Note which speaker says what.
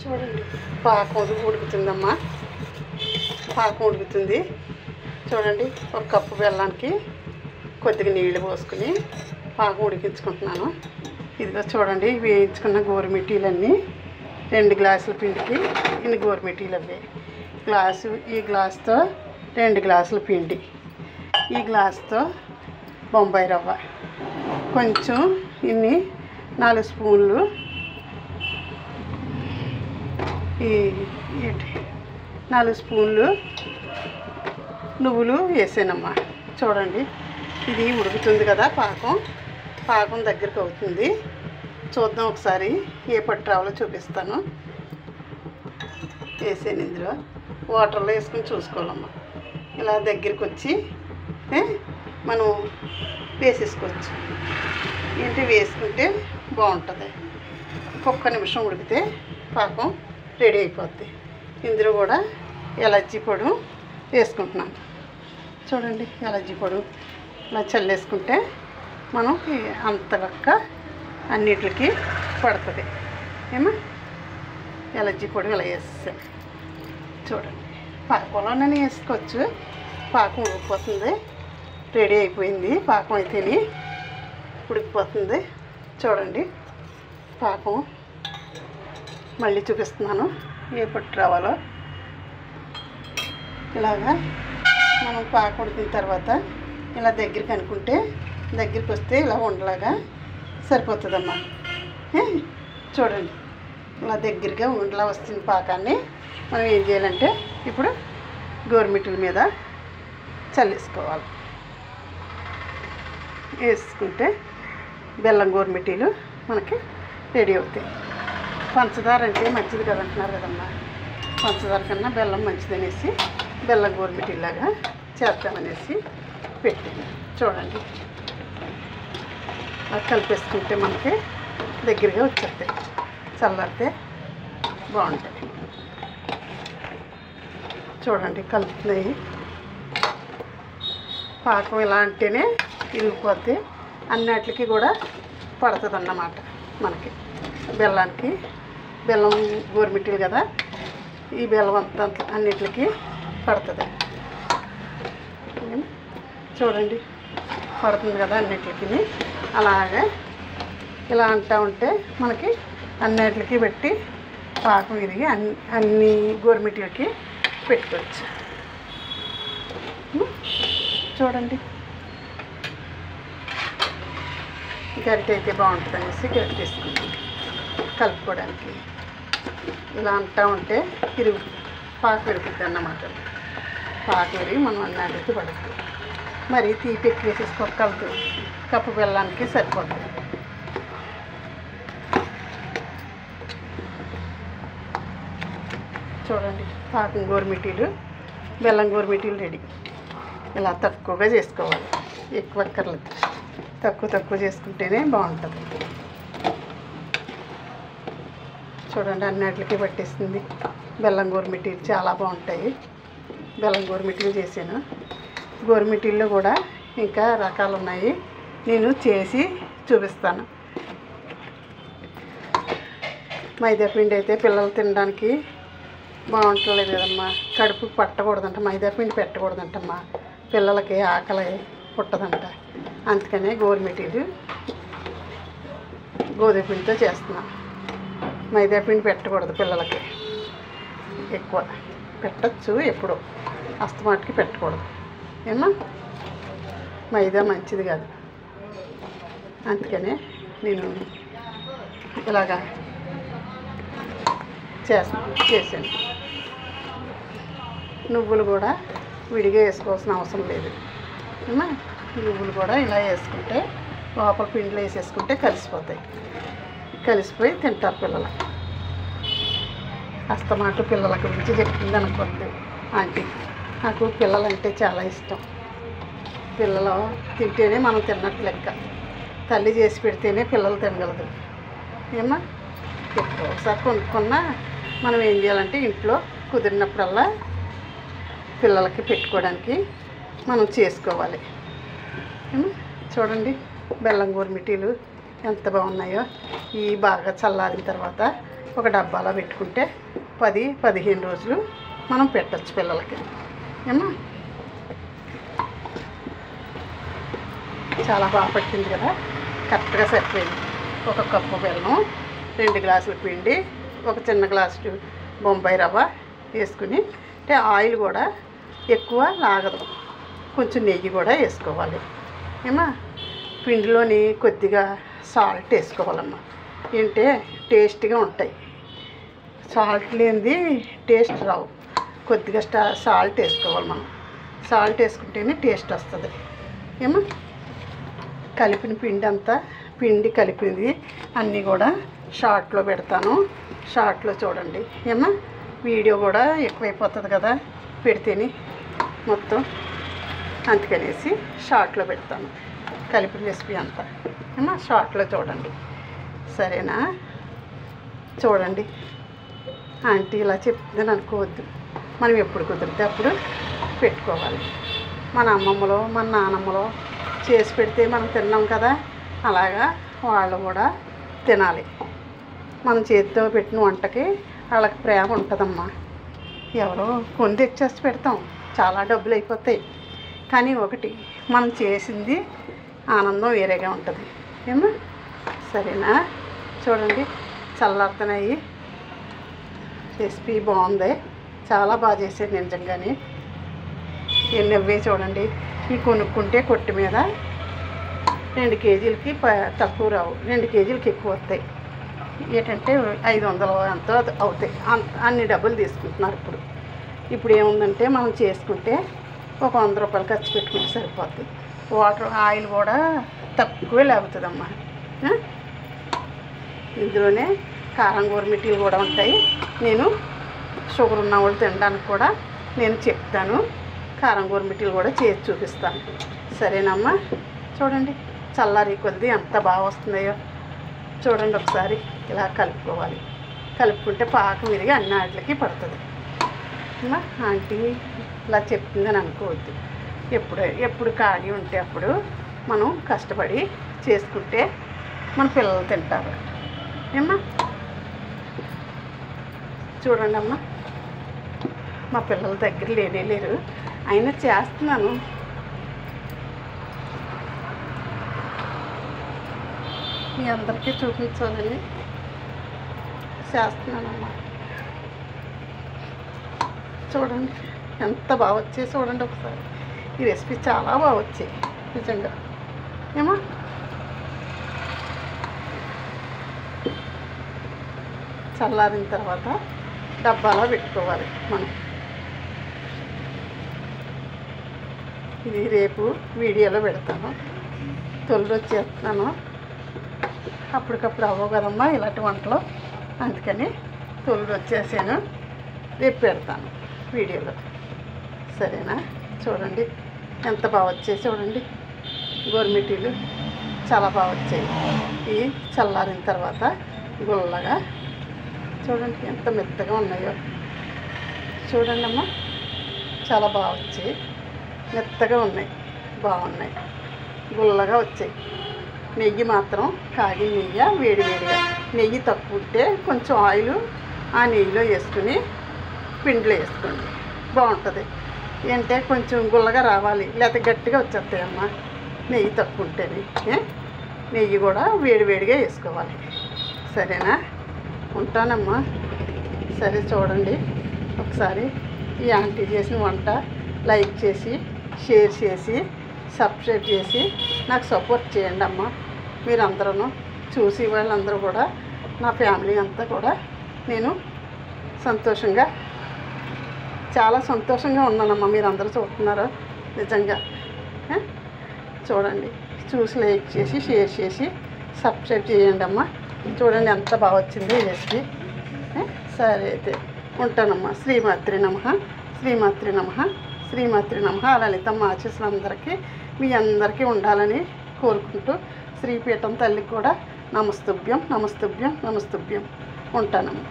Speaker 1: చూడండి పాకం ఉడుకుతుందమ్మా. పాకం ఉడుకుతుంది చూడండి. ఒక కప్పు బెల్లానికి కొద్దిగా నీళ్ళు పోసుకుని పాకం ఉడికించుకుంటున్నాను. ఇదిగో చూడండి, వేయించుకున్న గోరుమిటీలన్నీ 2 గ్లాసుల పిండికి ఇన్ని గోరుమిటీలు అవి. ఈ గ్లాసుతో 2 గ్లాసుల పిండి, ఈ గ్లాసుతో బొంబాయి రవ్వ, కొంచెం ఇన్ని 4 స్పూన్లు 4 స్పూన్లు నువ్వులు వేసానమ్మా. చూడండి ఇది ఉడుకుతుంది కదా, పాకం దగ్గరికి అవుతుంది. చూద్దాం ఒకసారి ఏ పట్టు రావాలో చూపిస్తాను. వేసాను ఇందులో, వాటర్లో వేసుకొని చూసుకోవాలమ్మా. ఇలా దగ్గరికి వచ్చి మనం వేసేసుకోవచ్చు. వేసుకుంటే బాగుంటుంది. ఒక్క నిమిషం ఉడికితే పాకం రెడీ అయిపోద్ది. ఇందులో కూడా ఎలర్జీ పొడి వేసుకుంటున్నాను. చూడండి, ఎలర్జీ పొడి ఇలా చల్లేసుకుంటే మనకి అంతలక్క అన్నిటికి పడుతుంది. ఎలర్జీ పొడి ఇలా వేస్తాను. చూడండి, పాకంలోనే వేసుకోవచ్చు. పాకం ఉడికిపోతుంది, రెడీ అయిపోయింది. పాకం అయితేనే ఉడికిపోతుంది. చూడండి పాకం మళ్ళీ చూపిస్తున్నాను ఏ పట్టు రావాలో. ఇలాగా మనం పాకం ఉడికిన తర్వాత ఇలా దగ్గరికి అనుకుంటే, దగ్గరికి వస్తే ఇలా ఉండలాగా సరిపోతుందమ్మా. చూడండి, ఇలా దగ్గరగా ఉండలా వస్తుంది పాకాన్ని. మనం ఏం చేయాలంటే ఇప్పుడు గోరుమిటీల మీద చల్లేసుకోవాలి. వేసుకుంటే బెల్లం గోరుమిటీలు మనకి రెడీ అవుతాయి. పంచదార అంటే మంచిది కదంటున్నారు కదమ్మా. పంచదార కన్నా బెల్లం మంచిదనేసి బెల్లం గోరుమిటీలాగా చేద్దామనేసి పెట్టాను. చూడండి, అది కలిపేసుకుంటే మనకి దగ్గరగా వచ్చేస్తాయి. చల్లారితే బాగుంటాయి. చూడండి కలుపుతున్నాయి. పాకం ఇలా అంటేనే ఇరిగిపోతే అన్నిటికి కూడా పడుతుంది అన్నమాట. మనకి బెల్లానికి, బెల్లం గోరుమిటీలు కదా, ఈ బెల్లం అంతా అన్నిటికి పడుతుంది. చూడండి పడుతుంది కదా అన్నిటికి. అలాగే ఇలా అంటూ ఉంటే మనకి అన్నిటికి పెట్టి పాకం విరిగి అన్ని గోరుమిటీలకి పెట్టుకోవచ్చు. చూడండి, గరిటె అయితే బాగుంటుంది అనేసి గరిటె తీసుకుంటాం కలుపుకోవడానికి. ఇలా అంటూ ఉంటే పాకు విరుగుద్ది అన్నమాట. పాకు విరిగి మనం అన్నిటికి పడుతుంది. మరి తీపి ఎక్కువ వేసేసుకోగలదు. కప్పు బెల్లానికి సరిపోతుంది. చూడండి, పాకం గోరుమిటీలు, బెల్లం గోరుమిటీలు రెడీ. ఇలా తక్కువగా చేసుకోవాలి, ఎక్కువ అక్కర్లేదు. తక్కువ చేసుకుంటేనే బాగుంటుంది. చూడండి అన్నిటికీ పట్టేస్తుంది. బెల్లం గోరుమిటీలు చాలా బాగుంటాయి. బెల్లం గోరుమిటీలు చేశాను. గోరుమిటీల్లో కూడా ఇంకా రకాలు ఉన్నాయి, నేను చేసి చూపిస్తాను. మైదా పిండి అయితే పిల్లలు తినడానికి బాగుంటలేదు కదమ్మా. కడుపు పట్టకూడదంట, మైదా పిండి పెట్టకూడదంటమ్మా. పిల్లలకి ఆకలి పుట్టదంట. అందుకనే గోరుమిటీలు గోధుమ పిండితో చేస్తున్నాను. మైదా పిండి పెట్టకూడదు పిల్లలకి. ఎక్కువ పెట్టచ్చు, ఎప్పుడో అస్తమాటికి పెట్టకూడదు. మైదా మంచిది కాదు. అందుకనే నేను ఇలాగా చేశాను. నువ్వులు కూడా విడిగా వేసుకోవాల్సిన అవసరం లేదు. నువ్వులు కూడా ఇలా వేసుకుంటే లోపల పిండిలో వేసేసుకుంటే కలిసిపోయి తింటారు పిల్లలు. అస్తమాట పిల్లల గురించి చెప్పింది అనుకోండి ఆంటీ. నాకు పిల్లలంటే చాలా ఇష్టం. పిల్లలు తింటేనే మనం తిన్నట్టు లెక్క. తల్లి చేసి పెడితేనే పిల్లలు తినగలదు. ఒకసారి కొనుక్కున్నా మనం ఏం చేయాలంటే ఇంట్లో కుదిరినప్పుడల్లా పిల్లలకి పెట్టుకోవడానికి మనం చేసుకోవాలి. చూడండి బెల్లం గోరుమిటీలు ఎంత బాగున్నాయో. ఈ బాగా చల్లారిన తర్వాత ఒక డబ్బాలో పెట్టుకుంటే 10-15 రోజులు మనం పెట్టచ్చు పిల్లలకి. ఏమా చాలా బాగా పట్టింది కదా, కరెక్ట్గా సరిపోయింది. ఒక కప్పు బెల్లం, 2 గ్లాసుల పిండి, ఒక చిన్న గ్లాసు బొంబాయి రవ్వ వేసుకుని, అంటే ఆయిల్ కూడా ఎక్కువ లాగదు, కొంచెం నెయ్యి కూడా వేసుకోవాలి. ఏమా పిండిలోని కొద్దిగా సాల్ట్ వేసుకోవాలమ్మా, ఏంటంటే టేస్ట్గా ఉంటాయి. సాల్ట్ లేనిది టేస్ట్ రావు. కొద్దిగా సాల్ట్ వేసుకోవాలి మనం. సాల్ట్ వేసుకుంటేనే టేస్ట్ వస్తుంది. ఏమా కలిపిన పిండి అంతా, పిండి కలిపింది అన్నీ కూడా షార్ట్లో పెడతాను. షార్ట్లో చూడండి. ఏమా వీడియో కూడా ఎక్కువైపోతుంది కదా పెడితేనే మొత్తం, అందుకనేసి షార్ట్లో పెడతాను కలిపిన రెసిపీ అంతా. ఏమా షార్ట్లో చూడండి, సరేనా? చూడండి, ఆంటీ ఇలా చెప్తుందని అనుకోవద్దు. మనం ఎప్పుడు కుదిరితే అప్పుడు పెట్టుకోవాలి. మన అమ్మమ్మలో మన నానమ్మలో చేసి పెడితే మనం తిన్నాం కదా, అలాగా వాళ్ళు కూడా తినాలి. మనం చేతితో పెట్టిన వంటకి వాళ్ళకి ప్రేమ ఉంటుందమ్మా. ఎవరో కొని తెచ్చేసి పెడతాం, చాలా డబ్బులు అయిపోతాయి. కానీ ఒకటి మనం చేసింది ఆనందం వేరేగా ఉంటుంది. ఏమో సరేనా? చూడండి, చల్లారుతున్నాయి. రెసిపీ బాగుంది, చాలా బాగా చేశారు నిజంగానే. ఎన్ని అవ్వే చూడండి. ఇవి కొనుక్కుంటే కొట్టు మీద 2 కేజీలకి తక్కువ రావు, 2 కేజీలకి ఎక్కువ వస్తాయి. ఏంటంటే 500 ఎంతో అవుతాయి. అన్ని డబ్బులు తీసుకుంటున్నారు ఇప్పుడు. ఇప్పుడు ఏముందంటే మనం చేసుకుంటే ఒక 100 రూపాయలు ఖర్చు పెట్టుకుంటే సరిపోతుంది. వాటర్ ఆయిల్ కూడా తక్కువే లాగుతుందమ్మా. ఇందులోనే కారం గోరుమిటీలు కూడా ఉంటాయి. నేను షుగర్ ఉన్న వాళ్ళు తినడానికి కూడా నేను చెప్తాను. కారం గోరుమిటీలు కూడా చేసి చూపిస్తాను. సరేనమ్మా? చూడండి, చల్లారి కొద్ది ఎంత బాగా వస్తున్నాయో చూడండి. ఒకసారి ఇలా కలుపుకోవాలి. కలుపుకుంటే పాకం విరిగి అన్ని వాటికి పడుతుంది. అమ్మా ఆంటీ ఇలా చెప్తుందని అనుకోవద్దు. ఎప్పుడు ఖాళీ ఉంటే అప్పుడు మనం కష్టపడి చేసుకుంటే మన పిల్లలు తింటారు. ఏమ్మా చూడండి అమ్మా, మా పిల్లల దగ్గర లేరు, అయినా చేస్తున్నాను. మీ అందరికీ చూపించాలని చేస్తున్నానమ్మా. చూడండి ఎంత బాగా వచ్చాయి. చూడండి ఒకసారి, ఈ రెసిపీ చాలా బాగా వచ్చాయి నిజంగా. ఏమో చల్లారిన తర్వాత డబ్బాలో పెట్టుకోవాలి మనం. ఇది రేపు వీడియోలో పెడతాను. తొలి రోజు చేస్తున్నాను, అప్పటికప్పుడు అవ్వవు కదమ్మా ఇలాంటి వంటలు, అందుకని తొలి రోజు చేసాను. రేపు పెడతాను వీడియోలో, సరేనా? చూడండి ఎంత బాగా వచ్చాయి. చూడండి గోరుమిటీలు చాలా బాగా వచ్చాయి. ఇవి చల్లారిన తర్వాత గుల్లగా చూడండి ఎంత మెత్తగా ఉన్నాయో. చూడండి అమ్మా, చాలా బాగా వచ్చాయి, మెత్తగా ఉన్నాయి, బాగున్నాయి, గుల్లగా వచ్చాయి. నెయ్యి మాత్రం కాగిన నెయ్యి, వేడివేడిగా. నెయ్యి తక్కువ ఉంటే కొంచెం ఆయిల్ ఆ నెయ్యిలో వేసుకుని పిండిలో వేసుకోండి, బాగుంటుంది. అంటే కొంచెం గుల్లగా రావాలి, లేకపోతే గట్టిగా వచ్చేస్తాయమ్మా నెయ్యి తక్కువ ఉంటేనే. నెయ్యి కూడా వేడివేడిగా వేసుకోవాలి. సరేనా? ఉంటానమ్మా. సరే చూడండి ఒకసారి ఈ ఆంటీ చేసిన వంట లైక్ చేసి, షేర్ చేసి, సబ్స్క్రైబ్ చేసి నాకు సపోర్ట్ చేయండి అమ్మా. మీరందరూ చూసి వాళ్ళందరూ కూడా, నా ఫ్యామిలీ అంతా కూడా నేను సంతోషంగా, చాలా సంతోషంగా ఉన్నానమ్మా. మీరందరూ చూస్తున్నారు నిజంగా. చూడండి, చూసి లైక్ చేసి, షేర్ చేసి, సబ్స్క్రైబ్ చేయండి అమ్మా. చూడండి ఎంత బాగా వచ్చిందో ఈ రెసిపీ. సరే అయితే ఉంటానమ్మా. శ్రీమాత్రి నమః, శ్రీమాత్రి నమః, శ్రీమాత్రి నమః. లలితమ్మ ఆశీస్సులందరికీ మీ అందరికీ ఉండాలని కోరుకుంటూ, శ్రీపీఠం తల్లికి కూడా నమస్తుభ్యం, నమస్తుభ్యం, నమస్తుభ్యం. ఉంటానమ్మా.